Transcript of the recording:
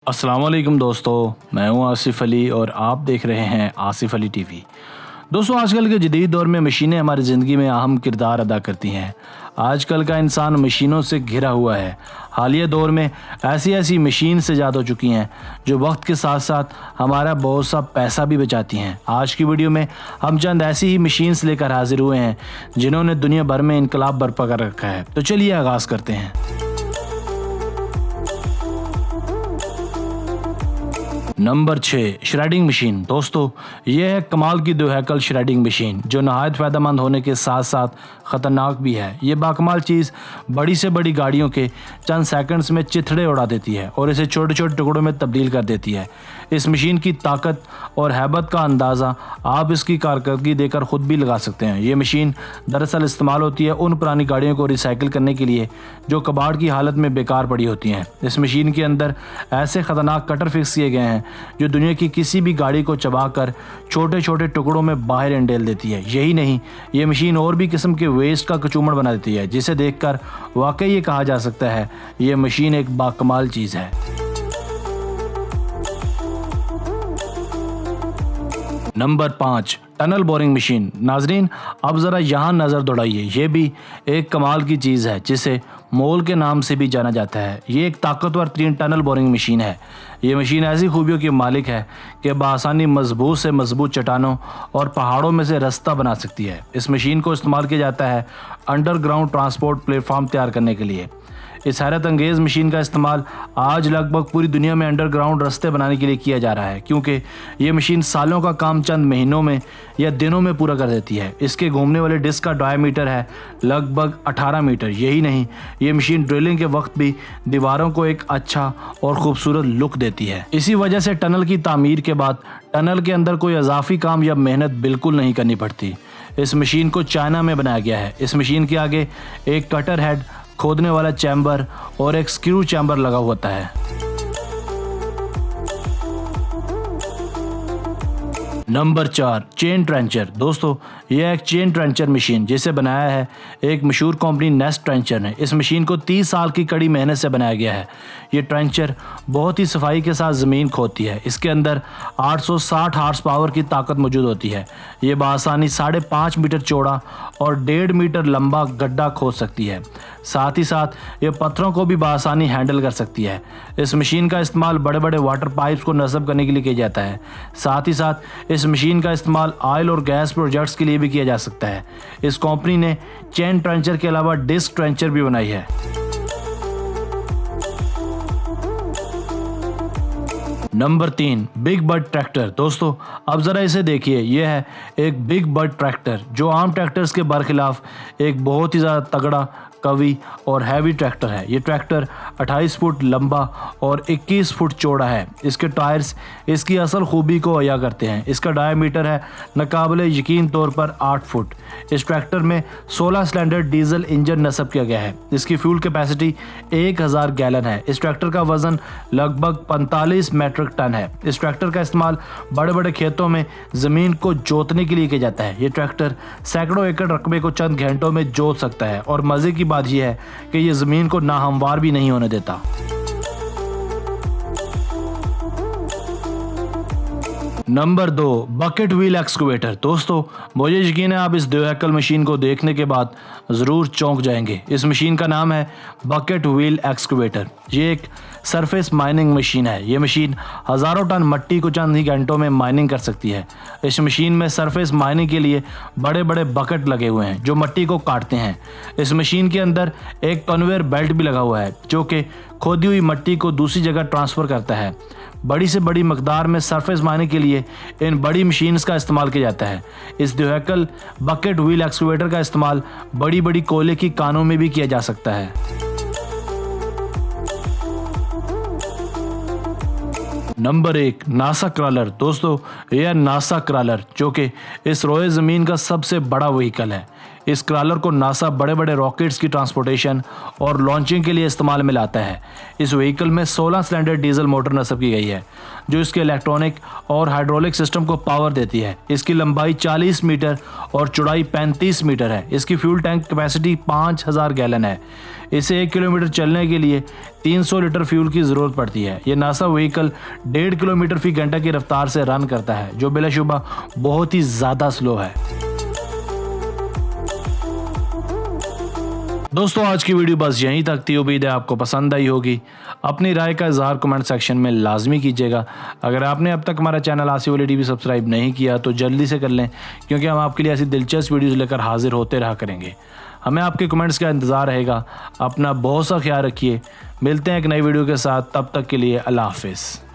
अस्सलाम वालेकुम दोस्तों, मैं हूं आसिफ अली और आप देख रहे हैं आसिफ अली टीवी। दोस्तों, आजकल के जदीद दौर में मशीनें हमारी ज़िंदगी में अहम किरदार अदा करती हैं। आजकल का इंसान मशीनों से घिरा हुआ है। हालिया दौर में ऐसी मशीन से ज़्यादा हो चुकी हैं जो वक्त के साथ साथ हमारा बहुत सा पैसा भी बचाती हैं। आज की वीडियो में हम चंद ऐसी ही मशीन्स लेकर हाजिर हुए हैं जिन्होंने दुनिया भर में इनकलाब बर्पा कर रखा है। तो चलिए आगाज़ करते हैं। Number 6, shredding machine. दोस्तों, यह है कमाल की दोहैकल श्रेडिंग मशीन जो नहायत फ़ायदेमंद होने के साथ साथ ख़तरनाक भी है। ये बाकमाल चीज़ बड़ी से बड़ी गाड़ियों के चंद सेकंड्स में चिथड़े उड़ा देती है और इसे छोटे छोटे टुकड़ों में तब्दील कर देती है। इस मशीन की ताकत और हैबत का अंदाज़ा आप इसकी कारकर्दगी देकर ख़ुद भी लगा सकते हैं। ये मशीन दरअसल इस्तेमाल होती है उन पुरानी गाड़ियों को रिसाइकिल करने के लिए जो कबाड़ की हालत में बेकार पड़ी होती हैं। इस मशीन के अंदर ऐसे ख़तरनाक कटर फिक्स किए गए हैं जो दुनिया की किसी भी गाड़ी को चबाकर छोटे छोटे टुकड़ों में बाहर अंडेल देती है। यही नहीं, ये मशीन और भी किस्म के वेस्ट का कचूमड़ बना देती है जिसे देखकर वाकई ये कहा जा सकता है ये मशीन एक बाकमाल चीज़ है। Number 5, tunnel boring machine. नाजरीन, अब ज़रा यहाँ नज़र दौड़ाइए। ये भी एक कमाल की चीज़ है जिसे मोल के नाम से भी जाना जाता है। ये एक ताकतवर तरीन टनल बोरिंग मशीन है। ये मशीन ऐसी खूबियों की मालिक है कि बआसानी मजबूत से मजबूत चट्टानों और पहाड़ों में से रास्ता बना सकती है। इस मशीन को इस्तेमाल किया जाता है अंडरग्राउंड ट्रांसपोर्ट प्लेटफॉर्म तैयार करने के लिए। इस हैरत अंगेज़ मशीन का इस्तेमाल आज लगभग पूरी दुनिया में अंडरग्राउंड रास्ते बनाने के लिए किया जा रहा है क्योंकि ये मशीन सालों का काम चंद महीनों में या दिनों में पूरा कर देती है। इसके घूमने वाले डिस्क का डायमीटर है लगभग 18 मीटर। यही नहीं, ये मशीन ड्रिलिंग के वक्त भी दीवारों को एक अच्छा और खूबसूरत लुक देती है। इसी वजह से टनल की तामीर के बाद टनल के अंदर कोई इजाफी काम या मेहनत बिल्कुल नहीं करनी पड़ती। इस मशीन को चाइना में बनाया गया है। इस मशीन के आगे एक कटर हेड, खोदने वाला चैम्बर और एक स्क्रू चैम्बर लगा होता है। Number 4, chain trencher. दोस्तों, यह एक चेन ट्रेंचर मशीन जिसे बनाया है एक मशहूर कंपनी नेस्ट ट्रेंचर ने। इस मशीन को 30 साल की कड़ी मेहनत से बनाया गया है। ये ट्रेंचर बहुत ही सफाई के साथ ज़मीन खोदती है। इसके अंदर 860 हार्स पावर की ताकत मौजूद होती है। ये बआसानी 5.5 मीटर चौड़ा और 1.5 मीटर लंबा गड्ढा खोद सकती है। साथ ही साथ ये पत्थरों को भी बआसानी हैंडल कर सकती है। इस मशीन का इस्तेमाल बड़े बड़े वाटर पाइप्स को नस्ब करने के लिए किया जाता है। साथ ही साथ इस मशीन का इस्तेमाल ऑयल और गैस प्रोजेक्ट्स के लिए भी किया जा सकता है। इस कंपनी ने चेन ट्रेंचर के अलावा डिस्क ट्रेंचर भी बनाई है। Number 3, big bird tractor. दोस्तों, अब ज़रा इसे देखिए। यह है एक बिग बर्ड ट्रैक्टर जो आम ट्रैक्टर्स के बरखिलाफ एक बहुत ही ज़्यादा तगड़ा, कवी और हैवी ट्रैक्टर है। ये ट्रैक्टर 28 फुट लंबा और 21 फुट चौड़ा है। इसके टायर्स इसकी असल खूबी को अया करते हैं। इसका डायमीटर है नाकाबिले यकीन तौर पर 8 फुट। इस ट्रैक्टर में 16 सिलेंडर डीजल इंजन नस्ब किया गया है। इसकी फ्यूल कैपेसिटी 1000 गैलन है। इस ट्रैक्टर का वजन लगभग 45 मेट्रिक टन है। इस ट्रैक्टर का इस्तेमाल बड़े बड़े खेतों में ज़मीन को जोतने के लिए किया जाता है। ये ट्रैक्टर सैकड़ों एकड़ रकबे को चंद घंटों में जोत सकता है और मज़े की बात यह है कि ये ज़मीन को नाहमवार भी नहीं होने देता। Number 2, bucket wheel excavator. दोस्तों, मुझे यकीन है आप इस दोहैकल मशीन को देखने के बाद ज़रूर चौंक जाएंगे। इस मशीन का नाम है बकेट व्हील एक्सकवेटर। ये एक सरफेस माइनिंग मशीन है। ये मशीन हज़ारों टन मिट्टी को चंद ही घंटों में माइनिंग कर सकती है। इस मशीन में सरफेस माइनिंग के लिए बड़े बड़े बकेट लगे हुए हैं जो मिट्टी को काटते हैं। इस मशीन के अंदर एक कन्वेयर बेल्ट भी लगा हुआ है जो कि खोदी हुई मिट्टी को दूसरी जगह ट्रांसफ़र करता है। बड़ी से बड़ी मकदार में सरफेस माइनिंग के लिए इन बड़ी मशीन्स का इस्तेमाल किया जाता है। इस दोहैकल बकेट व्हील एक्सकवेटर का इस्तेमाल बड़ी बड़ी कोयले की कानों में भी किया जा सकता है। Number 1, NASA crawler. दोस्तों, यह नासा क्रॉलर जो कि इस रोए ज़मीन का सबसे बड़ा व्हीकल है। इस क्रॉलर को नासा बड़े बड़े रॉकेट्स की ट्रांसपोर्टेशन और लॉन्चिंग के लिए इस्तेमाल में लाता है। इस व्हीकल में 16 सिलेंडर डीजल मोटर नस्ब की गई है जो इसके इलेक्ट्रॉनिक और हाइड्रोलिक सिस्टम को पावर देती है। इसकी लंबाई 40 मीटर और चौड़ाई 35 मीटर है। इसकी फ्यूल टैंक कैपेसिटी 5000 गैलन है। इसे 1 किलोमीटर चलने के लिए 300 लीटर फ्यूल की ज़रूरत पड़ती है। ये नासा व्हीकल 1.5 किलोमीटर फी घंटा की रफ्तार से रन करता है, जो बिलाशुबा बहुत ही ज़्यादा स्लो है। दोस्तों आज की वीडियो बस यहीं तक थी। उम्मीद है आपको पसंद आई होगी। अपनी राय का इजहार कमेंट सेक्शन में लाजमी कीजिएगा। अगर आपने अब तक हमारा channel Asif Ali TV subscribe नहीं किया तो जल्दी से कर लें, क्योंकि हम आपके लिए ऐसी दिलचस्प वीडियोज़ लेकर हाजिर होते रहा करेंगे। हमें आपके कमेंट्स का इंतज़ार रहेगा। अपना बहुत सा ख्याल रखिए। मिलते हैं एक नई वीडियो के साथ, तब तक के लिए अल्लाह हाफिज़।